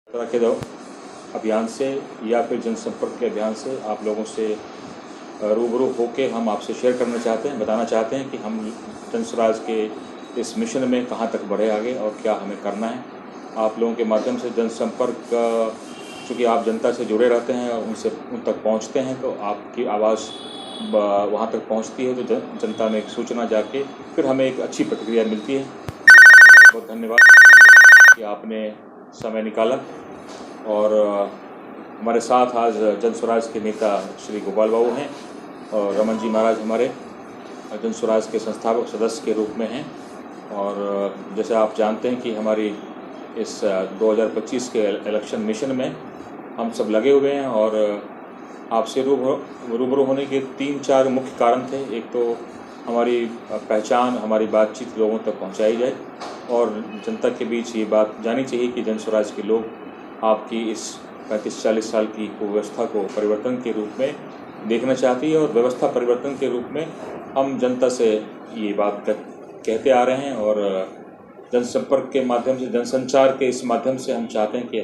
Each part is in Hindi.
के दो अभियान से या फिर जनसंपर्क के अभियान से आप लोगों से रूबरू होके हम आपसे शेयर करना चाहते हैं, बताना चाहते हैं कि हम जन स्वराज के इस मिशन में कहाँ तक बढ़े आगे और क्या हमें करना है। आप लोगों के माध्यम से जनसंपर्क, चूँकि आप जनता से जुड़े रहते हैं और उन तक पहुँचते हैं, तो आपकी आवाज़ वहाँ तक पहुँचती है, तो जनता में एक सूचना जाके फिर हमें एक अच्छी प्रतिक्रिया मिलती है। बहुत बहुत धन्यवाद कि आपने समय निकाला। और हमारे साथ आज जन स्वराज के नेता श्री गोपाल बाबू हैं और रमन जी महाराज हमारे जन स्वराज के संस्थापक सदस्य के रूप में हैं। और जैसे आप जानते हैं कि हमारी इस 2025 के इलेक्शन मिशन में हम सब लगे हुए हैं और आपसे रूबरू होने के 3-4 मुख्य कारण थे। एक तो हमारी पहचान, हमारी बातचीत लोगों तक पहुंचाई जाए और जनता के बीच ये बात जानी चाहिए कि जन स्वराज के लोग आपकी इस 35-40 साल की व्यवस्था को परिवर्तन के रूप में देखना चाहती है। और व्यवस्था परिवर्तन के रूप में हम जनता से ये बात कहते आ रहे हैं और जनसंपर्क के माध्यम से, जनसंचार के इस माध्यम से हम चाहते हैं कि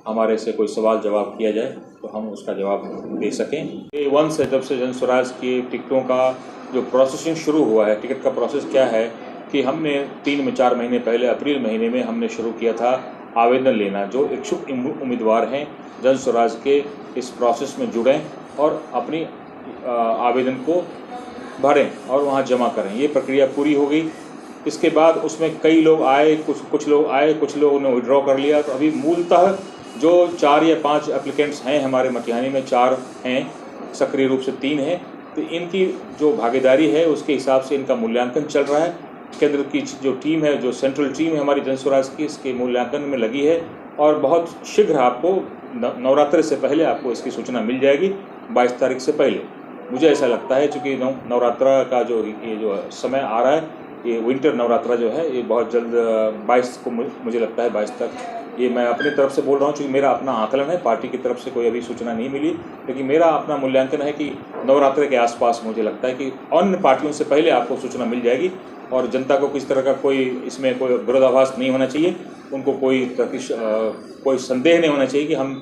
हमारे से कोई सवाल जवाब किया जाए तो हम उसका जवाब दे सकें। डे 1 से जब से जन स्वराज की टिकटों का जो प्रोसेसिंग शुरू हुआ है, टिकट का प्रोसेस क्या है कि हमने 3-4 महीने पहले अप्रैल महीने में हमने शुरू किया था आवेदन लेना। जो इच्छुक उम्मीदवार हैं जन स्वराज के इस प्रोसेस में जुड़ें और अपनी आवेदन को भरें और वहाँ जमा करें। ये प्रक्रिया पूरी हो गई। इसके बाद उसमें कई लोग आए, कुछ लोगों ने विड्रॉ कर लिया। तो अभी मूलतः जो 4 या 5 एप्लीकेंट्स हैं हमारे मटिहानी में, 4 हैं सक्रिय रूप से, 3 हैं, तो इनकी जो भागीदारी है उसके हिसाब से इनका मूल्यांकन चल रहा है। केंद्र की जो टीम है, जो सेंट्रल टीम है हमारी जन स्वराज की, इसके मूल्यांकन में लगी है और बहुत शीघ्र आपको नवरात्र से पहले आपको इसकी सूचना मिल जाएगी, 22 तारीख से पहले। मुझे ऐसा लगता है चूँकि नवरात्र का ये जो समय आ रहा है, ये विंटर नवरात्रा जो है, ये बहुत जल्द 22 को मुझे लगता है 22 तक। ये मैं अपनी तरफ से बोल रहा हूँ क्योंकि मेरा अपना आकलन है, पार्टी की तरफ से कोई अभी सूचना नहीं मिली, लेकिन मेरा अपना मूल्यांकन है कि नवरात्र के आसपास मुझे लगता है कि अन्य पार्टियों से पहले आपको सूचना मिल जाएगी। और जनता को किस तरह का इसमें कोई विरोधाभास नहीं होना चाहिए, उनको कोई संदेह नहीं होना चाहिए कि हम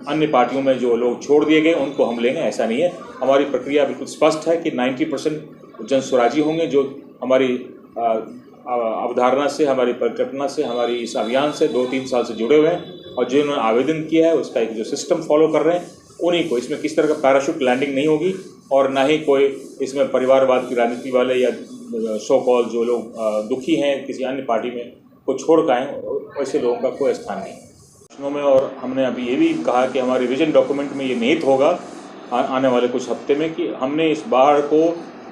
अन्य पार्टियों में जो लोग छोड़ दिए गए उनको हम लेंगे, ऐसा नहीं है। हमारी प्रक्रिया बिल्कुल स्पष्ट है कि 90% जन स्वराजी होंगे जो हमारी अवधारणा से, हमारी परिकल्पना से, हमारी इस अभियान से 2-3 साल से जुड़े हुए हैं और जिन्होंने आवेदन किया है उसका एक जो सिस्टम फॉलो कर रहे हैं, उन्हीं को। इसमें किस तरह का पैराशूट लैंडिंग नहीं होगी और ना ही कोई इसमें परिवारवाद की राजनीति वाले या सो कॉल जो लोग दुखी हैं किसी अन्य पार्टी में को छोड़ कर आए, ऐसे लोगों का कोई स्थान नहीं में। और हमने अभी ये भी कहा कि हमारे विजन डॉक्यूमेंट में ये निहित होगा आने वाले कुछ हफ्ते में कि हमने इस बाढ़ को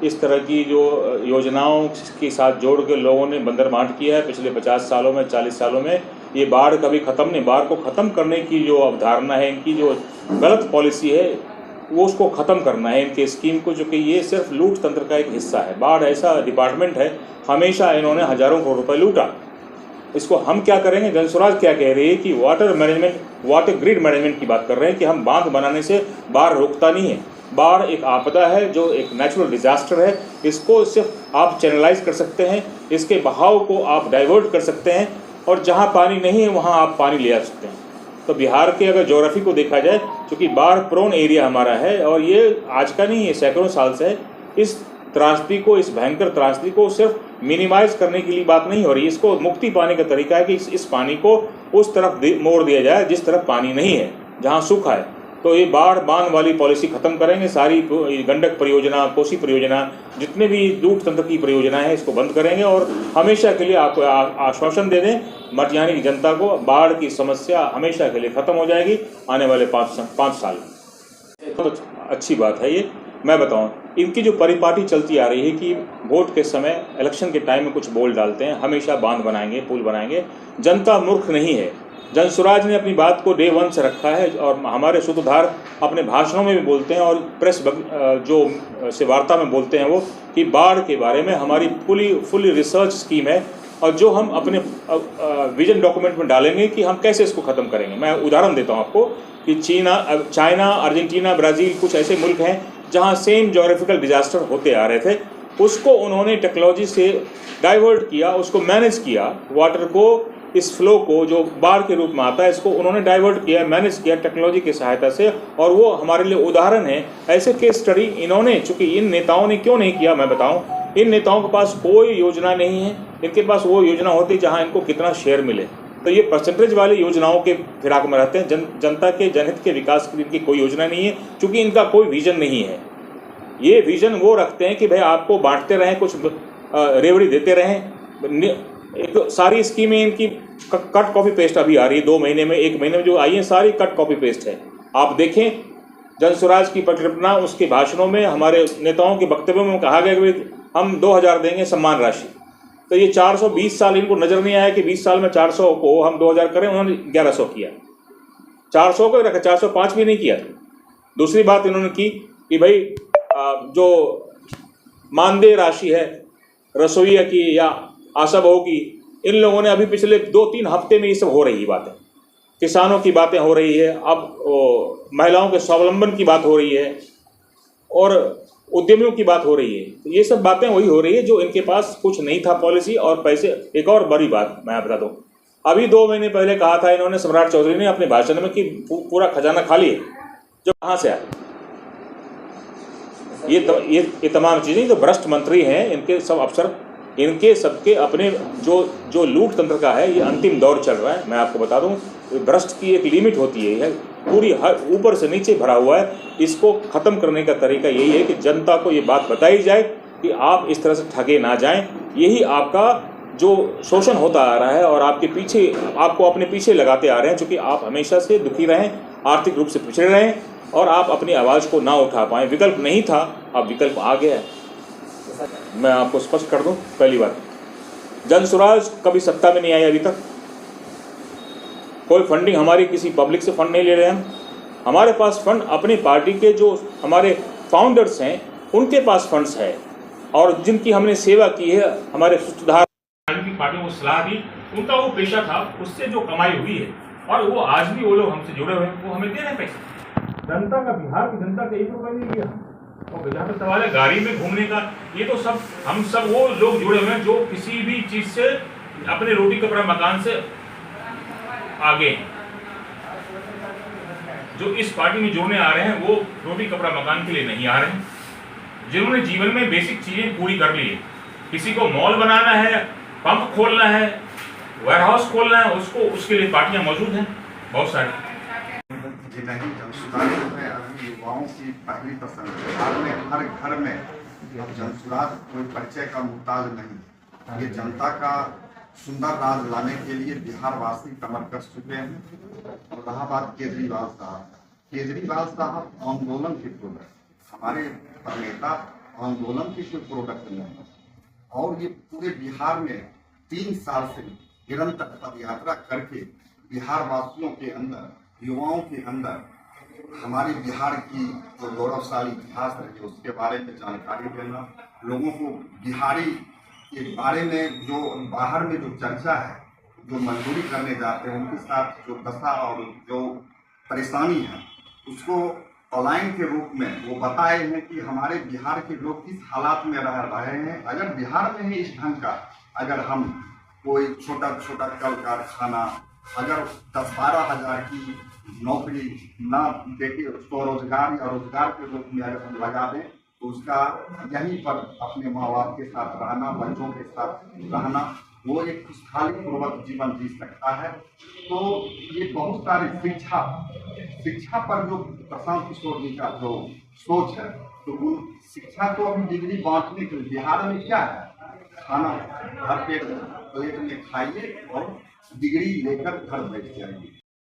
इस तरह की जो योजनाओं के साथ जोड़ के लोगों ने बंदरमांट किया है पिछले 50 सालों में, 40 सालों में, ये बाढ़ कभी ख़त्म नहीं। बाढ़ को ख़त्म करने की जो अवधारणा है, इनकी जो गलत पॉलिसी है, वो उसको ख़त्म करना है इनके स्कीम को, जो कि ये सिर्फ लूट तंत्र का एक हिस्सा है। बाढ़ ऐसा डिपार्टमेंट है, हमेशा इन्होंने हज़ारों करोड़ रुपए लूटा। इसको हम क्या करेंगे? जन स्वराज क्या कह रही है कि water management, water grid management की बात कर रहे हैं कि हम बांध बनाने से बाढ़ रुकता नहीं है। बाढ़ एक आपदा है, जो एक नेचुरल डिजास्टर है। इसको सिर्फ आप चैनलाइज कर सकते हैं, इसके बहाव को आप डाइवर्ट कर सकते हैं और जहाँ पानी नहीं है वहाँ आप पानी ले आ सकते हैं। तो बिहार के अगर ज्योग्राफी को देखा जाए, क्योंकि बाढ़ प्रोन एरिया हमारा है और ये आज का नहीं है, सैकड़ों साल से है। इस त्रासदी को, इस भयंकर त्रासदी को सिर्फ मिनिमाइज करने के लिए बात नहीं हो रही। इसको मुक्ति पाने का तरीका है कि इस पानी को उस तरफ मोड़ दिया जाए जिस तरफ पानी नहीं है, जहाँ सूखा है। तो ये बाढ़ बांध वाली पॉलिसी खत्म करेंगे। सारी गंडक परियोजना, कोसी परियोजना, जितने भी लूट तंत्र की परियोजनाएं हैं, इसको बंद करेंगे और हमेशा के लिए आपको आश्वासन दे दें मटिहानी की जनता को, बाढ़ की समस्या हमेशा के लिए ख़त्म हो जाएगी आने वाले 5 साल। तो अच्छी बात है ये। मैं बताऊं, इनकी जो परिपाटी चलती आ रही है कि वोट के समय, इलेक्शन के टाइम में कुछ बोल डालते हैं, हमेशा बांध बनाएंगे, पुल बनाएंगे। जनता मूर्ख नहीं है। जन स्वराज ने अपनी बात को डे 1 से रखा है और हमारे सूत्रधार अपने भाषणों में भी बोलते हैं और प्रेस जो से वार्ता में बोलते हैं वो कि बाढ़ के बारे में हमारी फुली रिसर्च स्कीम है और जो हम अपने विजन डॉक्यूमेंट में डालेंगे कि हम कैसे इसको ख़त्म करेंगे। मैं उदाहरण देता हूँ आपको कि चाइना, अर्जेंटीना, ब्राज़ील, कुछ ऐसे मुल्क हैं जहाँ सेम जोग्राफिकल डिजास्टर होते आ रहे थे, उसको उन्होंने टेक्नोलॉजी से डाइवर्ट किया, उसको मैनेज किया, वाटर को इस फ्लो को जो बाढ़ के रूप में आता है इसको उन्होंने डाइवर्ट किया, मैनेज किया टेक्नोलॉजी की सहायता से, और वो हमारे लिए उदाहरण है। ऐसे केस स्टडी इन्होंने, चूंकि इन नेताओं ने क्यों नहीं किया मैं बताऊं, इन नेताओं के पास कोई योजना नहीं है। इनके पास वो योजना होती जहां इनको कितना शेयर मिले, तो ये परसेंटेज वाली योजनाओं के फिराक में रहते हैं। जनता के जनहित के विकास की इनकी कोई योजना नहीं है, चूंकि इनका कोई विजन नहीं है। ये विजन वो रखते हैं कि भाई आपको बांटते रहें, कुछ रेवड़ी देते रहें। एक सारी स्कीमें इनकी कट कॉपी पेस्ट अभी आ रही है, 2 महीने में 1 महीने में जो आई है सारी कट कॉपी पेस्ट है। आप देखें जन स्वराज की परिकल्पना, उसके भाषणों में, हमारे नेताओं के वक्तव्यों में कहा गया कि हम 2000 देंगे सम्मान राशि। तो ये 420 साल इनको नज़र नहीं आया कि 20 साल में 400 को हम 2000 करें, उन्होंने 1100 किया। 400 को रखा, 405 भी नहीं किया। दूसरी बात इन्होंने की कि भाई जो मानदेय राशि है रसोईया की या आशा बहू की, इन लोगों ने अभी पिछले 2-3 हफ्ते में ये सब हो रही है बातें, किसानों की बातें हो रही है, अब महिलाओं के स्वावलंबन की बात हो रही है और उद्यमियों की बात हो रही है। तो ये सब बातें वही हो रही है जो इनके पास कुछ नहीं था पॉलिसी और पैसे। एक और बड़ी बात मैं बता दूं, अभी 2 महीने पहले कहा था इन्होंने, सम्राट चौधरी ने अपने भाषण में, कि पूरा खजाना खाली है, जो कहाँ से आया। ये तमाम चीज़ें जो भ्रष्ट मंत्री हैं, इनके सब अफसर, इनके सबके अपने जो लूट तंत्र का है, ये अंतिम दौर चल रहा है। मैं आपको बता दूं, भ्रष्ट की एक लिमिट होती है, पूरी हर ऊपर से नीचे भरा हुआ है। इसको ख़त्म करने का तरीका यही है कि जनता को ये बात बताई जाए कि आप इस तरह से ठगे ना जाएं। यही आपका जो शोषण होता आ रहा है और आपको अपने पीछे लगाते आ रहे हैं, चूँकि आप हमेशा से दुखी रहें, आर्थिक रूप से पिछड़े रहें और आप अपनी आवाज़ को ना उठा पाएँ। विकल्प नहीं था, अब विकल्प आ गया है। मैं आपको स्पष्ट कर दूं, पहली बात, जन स्वराज कभी सत्ता में नहीं आई अभी तक। कोई फंडिंग हमारी किसी पब्लिक से फंड नहीं ले रहे हैं। हमारे पास फंड अपनी पार्टी के जो हमारे फाउंडर्स हैं उनके पास फंड्स है, और जिनकी हमने सेवा की है, हमारे सुधार की पार्टियों को सलाह दी, उनका वो पेशा था, उससे जो कमाई हुई है, और वो आज भी वो लोग हमसे जुड़े हुए हैं, वो हमें दे रहे हैं पैसे। जनता का, बिहार की जनता का 1 रुपया नहीं दिया। और जहाँ तक सवाल है गाड़ी में घूमने का, ये तो सब हम सब वो लोग जुड़े हुए हैं जो किसी भी चीज़ से, अपने रोटी कपड़ा मकान से आगे हैं। जो इस पार्टी में जुड़ने आ रहे हैं वो रोटी कपड़ा मकान के लिए नहीं आ रहे हैं, जिन्होंने जीवन में बेसिक चीज़ें पूरी कर ली है। किसी को मॉल बनाना है, पंप खोलना है, वेयरहाउस खोलना है, उसके लिए पार्टियां मौजूद हैं बहुत सारी। जी नहीं, जन सुराज है अभी युवाओं की पहली पसंद है। बिहार में हर घर में जन सुराज कोई परिचय का मुहताज नहीं। ये जनता का सुंदर राज लाने के लिए बिहार वासी कमर कस चुके हैं। और रहा बात केजरीवाल साहब आंदोलन के प्रोडक्ट, हमारे नेता आंदोलन की कोई प्रोडक्ट नहीं है। और ये पूरे बिहार में 3 साल से निरंतर पद यात्रा करके बिहार वासियों के अंदर, युवाओं के अंदर हमारे बिहार की जो गौरवशाली इतिहास है उसके बारे में जानकारी देना, लोगों को बिहारी के बारे में जो बाहर में जो चर्चा है, जो मजदूरी करने जाते हैं उनके साथ जो दशा और जो परेशानी है उसको ऑनलाइन के रूप में वो बताए हैं कि हमारे बिहार के लोग किस हालात में रह रहे हैं। अगर बिहार में ही इस ढंग का, अगर हम कोई छोटा छोटा कल कारखाना अगर 10-12 हज़ार की नौकरी ना देके स्वरोजगार या रोजगार के रूप में अगर हम लगा दें तो उसका यहीं पर अपने माँ बाप के साथ रहना, बच्चों के साथ रहना, वो एक खुशहाली पूर्वक जीवन जी सकता है। तो ये बहुत सारी शिक्षा पर जो प्रशांत किशोर जी का जो सोच है, तो उन शिक्षा को अभी डिग्री बांटने के लिए बिहार में क्या है, खाना हर प्लेट में खाइए और डिग्री लेकर घर बैठ जाइए।